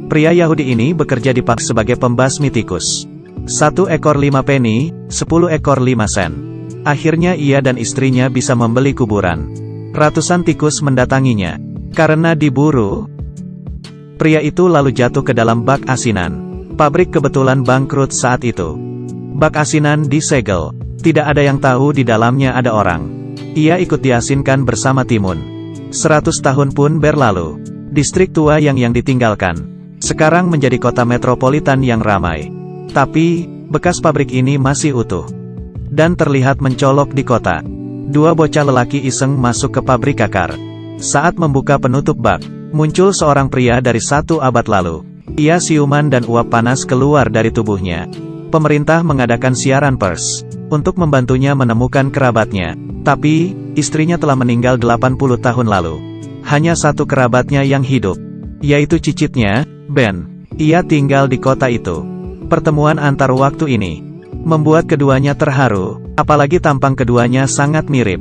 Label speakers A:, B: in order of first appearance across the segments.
A: Pria Yahudi ini bekerja di pabrik sebagai pembasmi tikus. 1 ekor 5 penny, 10 ekor 5 sen. Akhirnya ia dan istrinya bisa membeli kuburan. Ratusan tikus mendatanginya. Karena diburu, pria itu lalu jatuh ke dalam bak asinan. Pabrik kebetulan bangkrut saat itu. Bak asinan disegel. Tidak ada yang tahu di dalamnya ada orang. Ia ikut diasinkan bersama timun. 100 tahun pun berlalu. Distrik tua yang ditinggalkan sekarang menjadi kota metropolitan yang ramai. Tapi, bekas pabrik ini masih utuh. Dan terlihat mencolok di kota. 2 bocah lelaki iseng masuk ke pabrik kakar. Saat membuka penutup bak, muncul seorang pria dari 1 abad lalu. Ia siuman dan uap panas keluar dari tubuhnya. Pemerintah mengadakan siaran pers untuk membantunya menemukan kerabatnya. Tapi, istrinya telah meninggal 80 tahun lalu. Hanya 1 kerabatnya yang hidup, yaitu cicitnya, Ben. Ia tinggal di kota itu. Pertemuan antar waktu ini membuat keduanya terharu, apalagi tampang keduanya sangat mirip.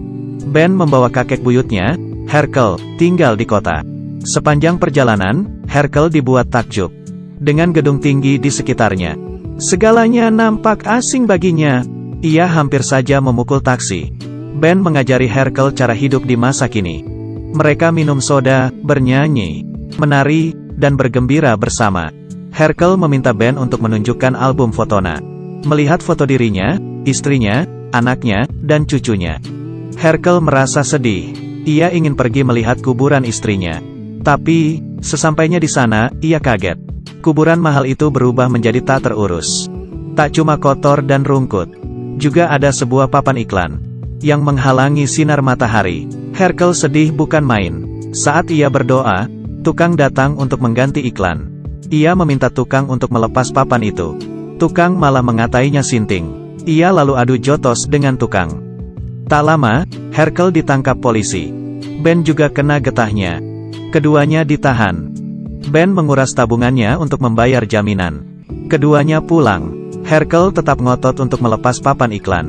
A: Ben membawa kakek buyutnya, Herkel, tinggal di kota. Sepanjang perjalanan, Herkel dibuat takjub dengan gedung tinggi di sekitarnya. Segalanya nampak asing baginya. Ia hampir saja memukul taksi. Ben mengajari Herkel cara hidup di masa kini. Mereka minum soda, bernyanyi, menari, dan bergembira bersama. Herkel meminta Ben untuk menunjukkan album fotonya. Melihat foto dirinya, istrinya, anaknya, dan cucunya, Herkel merasa sedih. Ia ingin pergi melihat kuburan istrinya. Tapi, sesampainya di sana, ia kaget. Kuburan mahal itu berubah menjadi tak terurus. Tak cuma kotor dan rungkut, juga ada sebuah papan iklan yang menghalangi sinar matahari. Herkel sedih bukan main. Saat ia berdoa, tukang datang untuk mengganti iklan. Ia meminta tukang untuk melepas papan itu. Tukang malah mengatainya sinting. Ia lalu adu jotos dengan tukang. Tak lama, Herkel ditangkap polisi. Ben juga kena getahnya. Keduanya ditahan. Ben menguras tabungannya untuk membayar jaminan. Keduanya pulang. Herkel tetap ngotot untuk melepas papan iklan.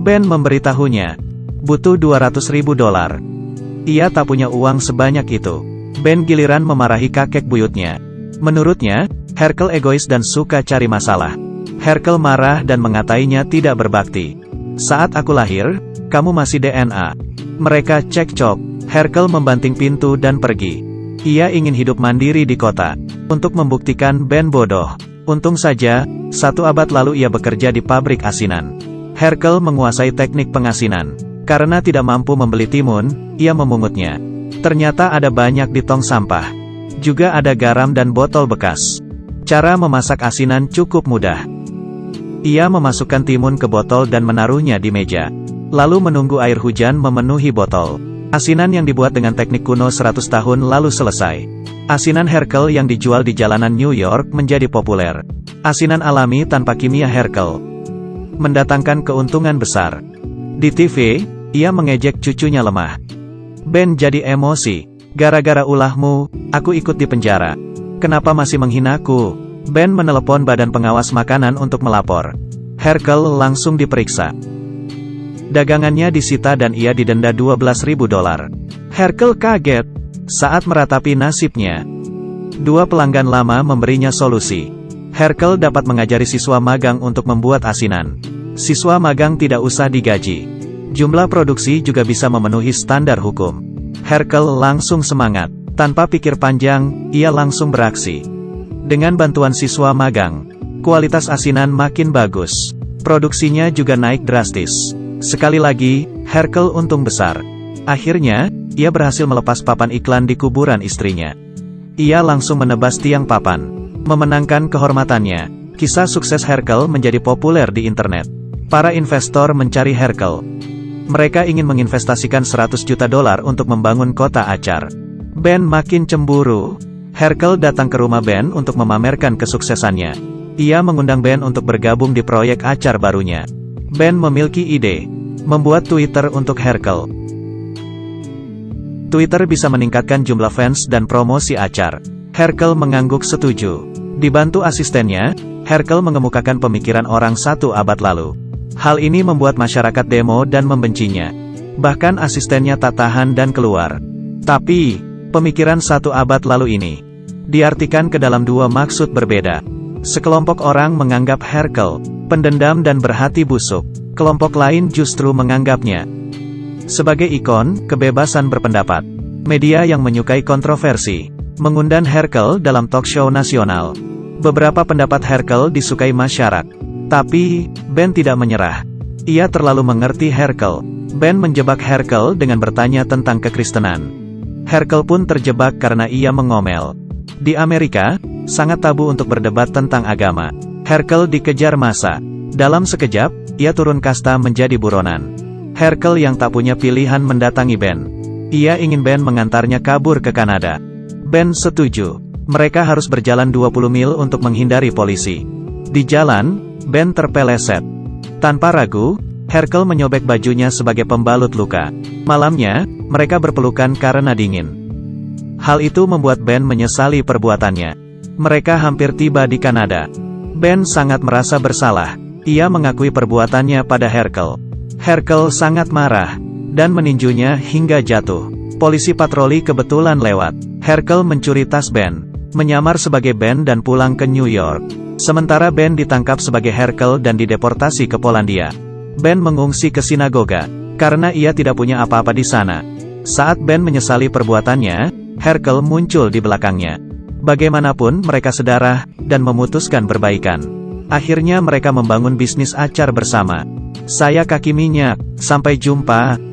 A: Ben memberitahunya, butuh $200.000. Ia tak punya uang sebanyak itu. Ben giliran memarahi kakek buyutnya. Menurutnya, Herkel egois dan suka cari masalah. Herkel marah dan mengatainya tidak berbakti. Saat aku lahir, kamu masih DNA. Mereka cekcok. Herkel membanting pintu dan pergi. Ia ingin hidup mandiri di kota. Untuk membuktikan Ben bodoh. Untung saja, 1 abad lalu ia bekerja di pabrik asinan. Herkel menguasai teknik pengasinan. Karena tidak mampu membeli timun, ia memungutnya. Ternyata ada banyak di tong sampah. Juga ada garam dan botol bekas. Cara memasak asinan cukup mudah. Ia memasukkan timun ke botol dan menaruhnya di meja. Lalu menunggu air hujan memenuhi botol. Asinan yang dibuat dengan teknik kuno 100 tahun lalu selesai. Asinan Herkel yang dijual di jalanan New York menjadi populer. Asinan alami tanpa kimia Herkel mendatangkan keuntungan besar. Di TV, ia mengejek cucunya lemah. Ben jadi emosi. Gara-gara ulahmu, aku ikut di penjara. Kenapa masih menghinaku? Ben menelepon badan pengawas makanan untuk melapor. Herkel langsung diperiksa. Dagangannya disita dan ia didenda $12.000. Herkel kaget saat meratapi nasibnya. 2 pelanggan lama memberinya solusi. Herkel dapat mengajari siswa magang untuk membuat asinan. Siswa magang tidak usah digaji. Jumlah produksi juga bisa memenuhi standar hukum. Herkel langsung semangat. Tanpa pikir panjang, ia langsung beraksi. Dengan bantuan siswa magang, kualitas asinan makin bagus. Produksinya juga naik drastis. Sekali lagi, Herkel untung besar. Akhirnya, ia berhasil melepas papan iklan di kuburan istrinya. Ia langsung menebas tiang papan, memenangkan kehormatannya. Kisah sukses Herkel menjadi populer di internet. Para investor mencari Herkel. Mereka ingin menginvestasikan $100 juta untuk membangun kota acar. Ben makin cemburu. Herkel datang ke rumah Ben untuk memamerkan kesuksesannya. Ia mengundang Ben untuk bergabung di proyek acar barunya. Ben memiliki ide, membuat Twitter untuk Herkel. Twitter bisa meningkatkan jumlah fans dan promosi acar. Herkel mengangguk setuju. Dibantu asistennya, Herkel mengemukakan pemikiran orang 1 abad lalu. Hal ini membuat masyarakat demo dan membencinya. Bahkan asistennya tak tahan dan keluar. Tapi, pemikiran 1 abad lalu ini diartikan ke dalam dua maksud berbeda. Sekelompok orang menganggap Herkel pendendam dan berhati busuk. Kelompok lain justru menganggapnya sebagai ikon kebebasan berpendapat. Media yang menyukai kontroversi mengundang Herkel dalam talk show nasional. Beberapa pendapat Herkel disukai masyarakat, tapi Ben tidak menyerah. Ia terlalu mengerti Herkel. Ben menjebak Herkel dengan bertanya tentang kekristenan. Herkel pun terjebak karena ia mengomel. Di Amerika, sangat tabu untuk berdebat tentang agama. Herkel dikejar massa. Dalam sekejap, ia turun kasta menjadi buronan. Herkel yang tak punya pilihan mendatangi Ben. Ia ingin Ben mengantarnya kabur ke Kanada. Ben setuju. Mereka harus berjalan 20 mil untuk menghindari polisi. Di jalan, Ben terpeleset. Tanpa ragu, Herkel menyobek bajunya sebagai pembalut luka. Malamnya, mereka berpelukan karena dingin. Hal itu membuat Ben menyesali perbuatannya. Mereka hampir tiba di Kanada. Ben sangat merasa bersalah. Ia mengakui perbuatannya pada Herkel. Herkel sangat marah dan meninjunya hingga jatuh. Polisi patroli kebetulan lewat. Herkel mencuri tas Ben, menyamar sebagai Ben dan pulang ke New York. Sementara Ben ditangkap sebagai Herkel dan dideportasi ke Polandia. Ben mengungsi ke sinagoga karena ia tidak punya apa-apa di sana. Saat Ben menyesali perbuatannya, Herkel muncul di belakangnya. Bagaimanapun mereka sedarah dan memutuskan berbaikan. Akhirnya mereka membangun bisnis acar bersama. Saya Kaki Minyak, sampai jumpa.